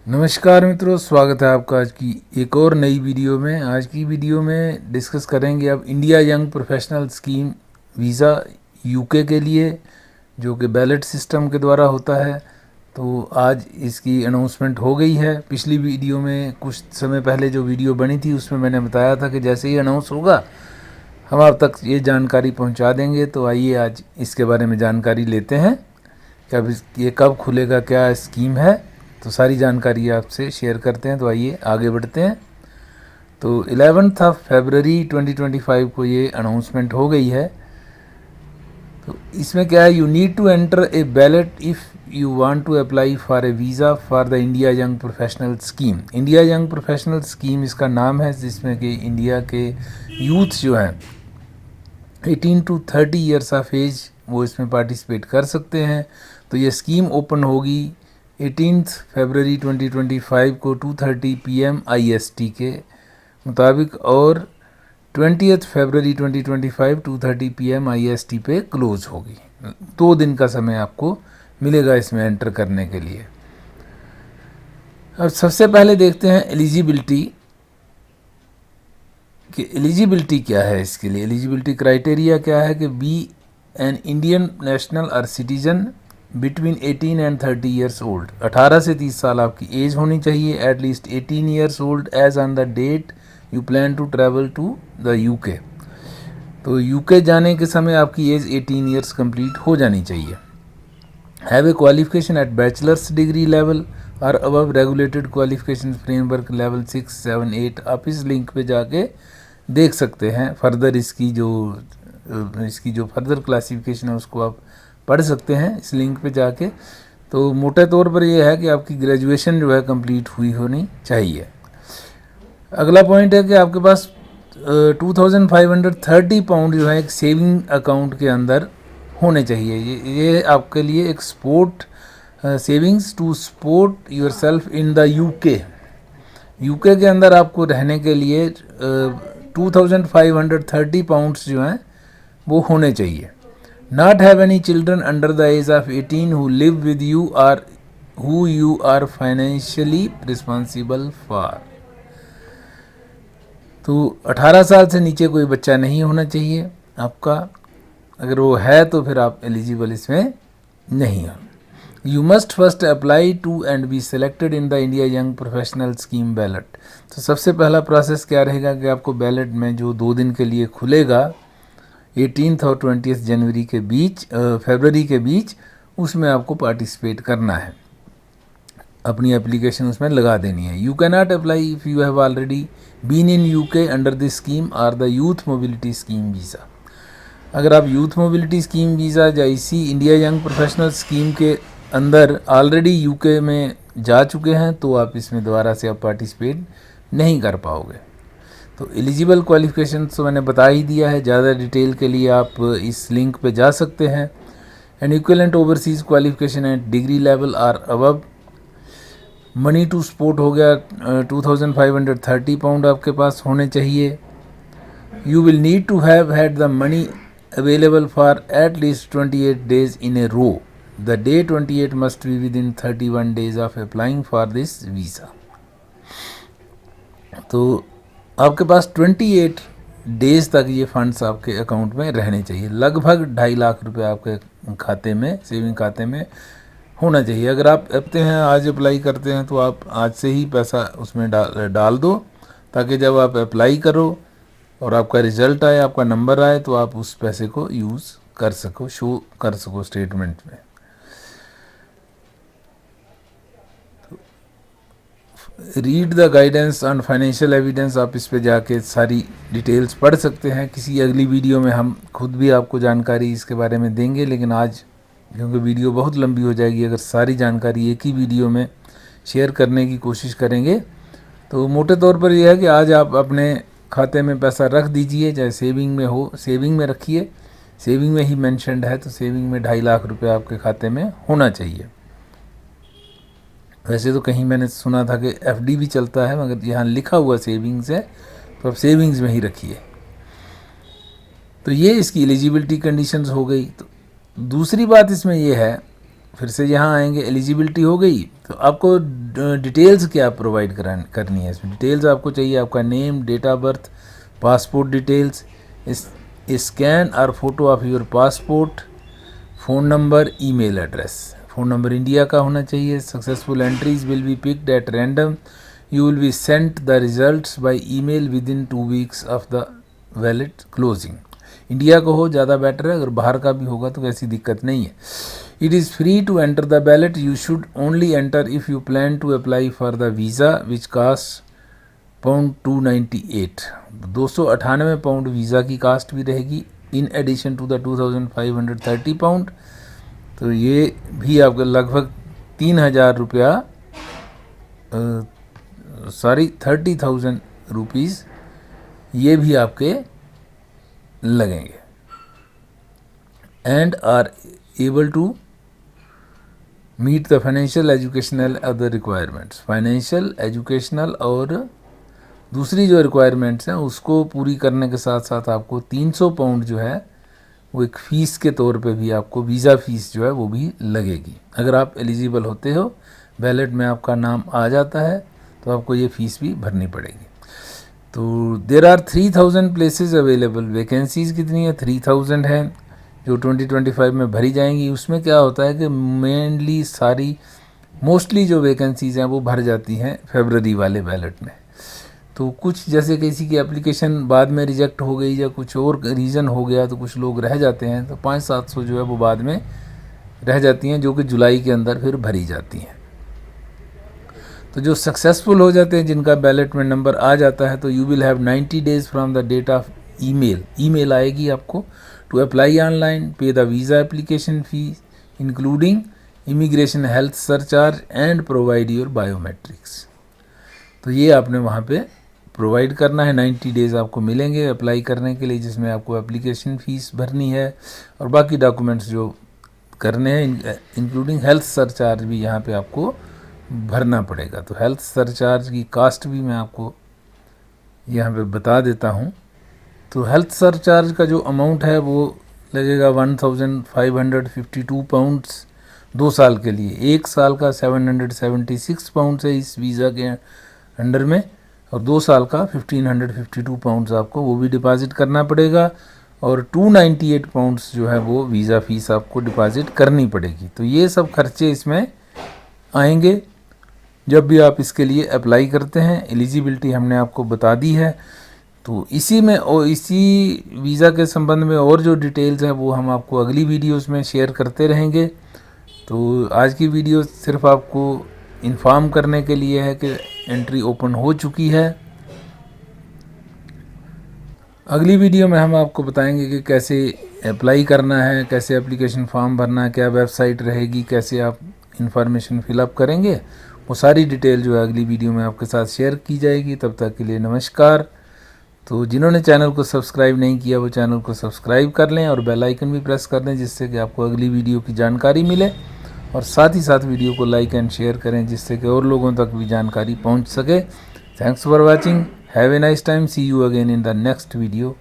नमस्कार मित्रों, स्वागत है आपका आज की एक और नई वीडियो में। आज की वीडियो में डिस्कस करेंगे अब India young professional scheme visa UK के लिए, जो कि बैलेट सिस्टम के द्वारा होता है। तो आज इसकी अनाउंसमेंट हो गई है। पिछली वीडियो में कुछ समय पहले जो वीडियो बनी थी उसमें मैंने बताया था कि जैसे ही अनाउंस होगा हम आप तक ये जानकारी पहुंचा देंगे। तो आइए आज इसके बारे में जानकारी लेते हैं कि अब ये कब खुलेगा, क्या स्कीम है, तो सारी जानकारी आपसे शेयर करते हैं। तो आइए आगे बढ़ते हैं। तो 11 फरवरी 2025 को ये अनाउंसमेंट हो गई है। तो इसमें क्या है, you need to enter a ballot if you want to apply for a visa for the India young professional scheme. India young professional scheme इसका नाम है, जिसमें कि इंडिया के यूथ जो हैं 18 to 30 ईयर्स ऑफ एज वो इसमें पार्टिसिपेट कर सकते हैं। तो ये स्कीम ओपन होगी 18 फरवरी 2025 को 2:30 PM IST के मुताबिक, और 20 फरवरी 2025 2:30 PM IST पे क्लोज होगी। 2 दिन का समय आपको मिलेगा इसमें एंटर करने के लिए। अब सबसे पहले देखते हैं एलिजिबिलिटी कि एलिजिबिलिटी क्या है। इसके लिए एलिजिबिलिटी क्राइटेरिया क्या है कि बी एन इंडियन नेशनल और citizen between 18 and 30 years old. 18 से 30 साल आपकी एज होनी चाहिए, at least 18 years old age on the date you plan to travel to the UK. तो यूके जाने के समय आपकी एज 18 ईयर्स कंप्लीट हो जानी चाहिए। Have a qualification at bachelor's degree level और above regulated qualification framework level 6, 7, 8। आप इस लिंक पे जाके देख सकते हैं फर्दर इसकी जो फर्दर क्लासिफिकेशन है उसको आप पढ़ सकते हैं इस लिंक पे जाके। तो मोटे तौर पर यह है कि आपकी ग्रेजुएशन जो है कंप्लीट हुई होनी चाहिए। अगला पॉइंट है कि आपके पास 2530 पाउंड जो है एक सेविंग अकाउंट के अंदर होने चाहिए। ये आपके लिए एक sport savings to support yourself in the UK. UK के अंदर आपको रहने के लिए 2530 पाउंड्स जो हैं वो होने चाहिए। Not have any children under the age of 18 who live with you और who you are financially responsible for. तो 18 साल से नीचे कोई बच्चा नहीं होना चाहिए आपका। अगर वो है तो फिर आप एलिजिबल इसमें नहीं हो। You must first apply to and be selected in the India young professional scheme ballot. तो सबसे पहला प्रोसेस क्या रहेगा कि आपको बैलेट में जो 2 दिन के लिए खुलेगा 18 और 20 जनवरी के बीच, फरवरी के बीच, उसमें आपको पार्टिसिपेट करना है, अपनी एप्लीकेशन उसमें लगा देनी है। You can not apply if you have already been in UK under this scheme or the youth mobility scheme visa. अगर आप यूथ मोबिलिटी स्कीम वीज़ा या इसी इंडिया यंग प्रोफेशनल स्कीम के अंदर ऑलरेडी यूके में जा चुके हैं तो आप इसमें दोबारा से आप पार्टिसिपेट नहीं कर पाओगे। तो एलिजिबल क्वालिफिकेशन तो मैंने बता ही दिया है। ज़्यादा डिटेल के लिए आप इस लिंक पे जा सकते हैं। And equivalent overseas qualification at degree level और अबव। मनी टू सपोर्ट हो गया 2530 पाउंड आपके पास होने चाहिए। You will need to have had the money available for at least 28 days in a row. The day 28 must be within 31 days of applying for this visa. तो आपके पास 28 days तक ये फंड्स आपके अकाउंट में रहने चाहिए। लगभग 2.5 लाख रुपए आपके खाते में, सेविंग खाते में होना चाहिए। अगर आप अपते हैं आज अप्लाई करते हैं तो आप आज से ही पैसा उसमें डाल दो, ताकि जब आप अप्लाई करो और आपका रिजल्ट आए, आपका नंबर आए, तो आप उस पैसे को यूज़ कर सको, शो कर सको स्टेटमेंट में। Read the guidance on financial evidence. आप इस पे जाके सारी डिटेल्स पढ़ सकते हैं। किसी अगली वीडियो में हम खुद भी आपको जानकारी इसके बारे में देंगे, लेकिन आज क्योंकि वीडियो बहुत लंबी हो जाएगी अगर सारी जानकारी एक ही वीडियो में शेयर करने की कोशिश करेंगे। तो मोटे तौर पर यह है कि आज आप अपने खाते में पैसा रख दीजिए, चाहे सेविंग में हो, सेविंग में रखिए। सेविंग में ही मेंशन्ड है तो सेविंग में 2.5 लाख रुपए आपके खाते में होना चाहिए। वैसे तो कहीं मैंने सुना था कि एफडी भी चलता है, मगर यहाँ लिखा हुआ सेविंग्स है तो आप सेविंग्स में ही रखिए। तो ये इसकी एलिजिबिलिटी कंडीशंस हो गई। तो दूसरी बात इसमें यह है फिर से यहाँ आएंगे, एलिजिबिलिटी हो गई। तो आपको डिटेल्स क्या प्रोवाइड करनी है इसमें। डिटेल्स आपको चाहिए आपका name, date of birth, passport details, scan और photo of your passport, phone number, email address. Phone number India का होना चाहिए। Successful entries will be picked at random, you will be sent the results by email within 2 weeks of the valid closing. India को हो ज़्यादा better है, अगर बाहर का भी होगा तो ऐसी दिक्कत नहीं है। It is free to enter the ballot, you should only enter if you plan to apply for the visa which cost £298, 298 pound visa की कास्ट भी रहेगी, इन एडिशन टू द £2530। तो ये भी आपका लगभग 3000 रुपया, 30,000 रुपीज़ ये भी आपके लगेंगे। And are able to meet the financial educational other requirements. Financial, educational और दूसरी जो रिक्वायरमेंट्स हैं उसको पूरी करने के साथ साथ आपको 300 पाउंड जो है वो एक फ़ीस के तौर पे भी आपको वीज़ा फ़ीस जो है वो भी लगेगी। अगर आप एलिजिबल होते हो, बैलेट में आपका नाम आ जाता है, तो आपको ये फ़ीस भी भरनी पड़ेगी। तो there are 3000 places available. Vacancies कितनी है? 3000 है जो 2025 में भरी जाएंगी। उसमें क्या होता है कि मेनली मोस्टली जो वैकेंसीज़ हैं वो भर जाती हैं फरवरी वाले बैलेट में। तो कुछ जैसे किसी की एप्लीकेशन बाद में रिजेक्ट हो गई या कुछ और रीज़न हो गया तो कुछ लोग रह जाते हैं, तो 500-700 जो है वो बाद में रह जाती हैं, जो कि जुलाई के अंदर फिर भरी जाती हैं। तो जो सक्सेसफुल हो जाते हैं, जिनका बैलेट में नंबर आ जाता है, तो you will have 90 days from the date of email आएगी आपको to apply online, pay the visa application fees including immigration health surcharge and provide your biometrics. तो ये आपने वहाँ पे प्रोवाइड करना है। 90 डेज़ आपको मिलेंगे अप्लाई करने के लिए, जिसमें आपको एप्लीकेशन फ़ीस भरनी है और बाकी डॉक्यूमेंट्स जो करने हैं, इंक्लूडिंग हेल्थ सरचार्ज भी यहाँ पे आपको भरना पड़ेगा। तो हेल्थ सरचार्ज की कास्ट भी मैं आपको यहाँ पे बता देता हूँ। तो हेल्थ सरचार्ज का जो अमाउंट है वो लगेगा 1552 पाउंड्स 2 साल के लिए। 1 साल का 776 पाउंड्स है इस वीज़ा के अंडर में, और 2 साल का 1552 पाउंड्स आपको वो भी डिपॉजिट करना पड़ेगा, और 298 पाउंड्स जो है वो वीज़ा फ़ीस आपको डिपॉजिट करनी पड़ेगी। तो ये सब खर्चे इसमें आएंगे जब भी आप इसके लिए अप्लाई करते हैं। एलिजिबिलिटी हमने आपको बता दी है। तो इसी में और इसी वीज़ा के संबंध में और जो डिटेल्स हैं वो हम आपको अगली वीडियोस में शेयर करते रहेंगे। तो आज की वीडियो सिर्फ आपको इन्फॉर्म करने के लिए है कि एंट्री ओपन हो चुकी है। अगली वीडियो में हम आपको बताएंगे कि कैसे अप्लाई करना है, कैसे एप्लीकेशन फॉर्म भरना है, क्या वेबसाइट रहेगी, कैसे आप इंफॉर्मेशन फिलअप करेंगे। वो सारी डिटेल जो है अगली वीडियो में आपके साथ शेयर की जाएगी। तब तक के लिए नमस्कार। तो जिन्होंने चैनल को सब्सक्राइब नहीं किया वो चैनल को सब्सक्राइब कर लें और बेल आइकन भी प्रेस कर दें, जिससे कि आपको अगली वीडियो की जानकारी मिले, और साथ ही साथ वीडियो को लाइक एंड शेयर करें, जिससे कि और लोगों तक भी जानकारी पहुंच सके। Thanks for watching, have a nice time, see you again in the next video.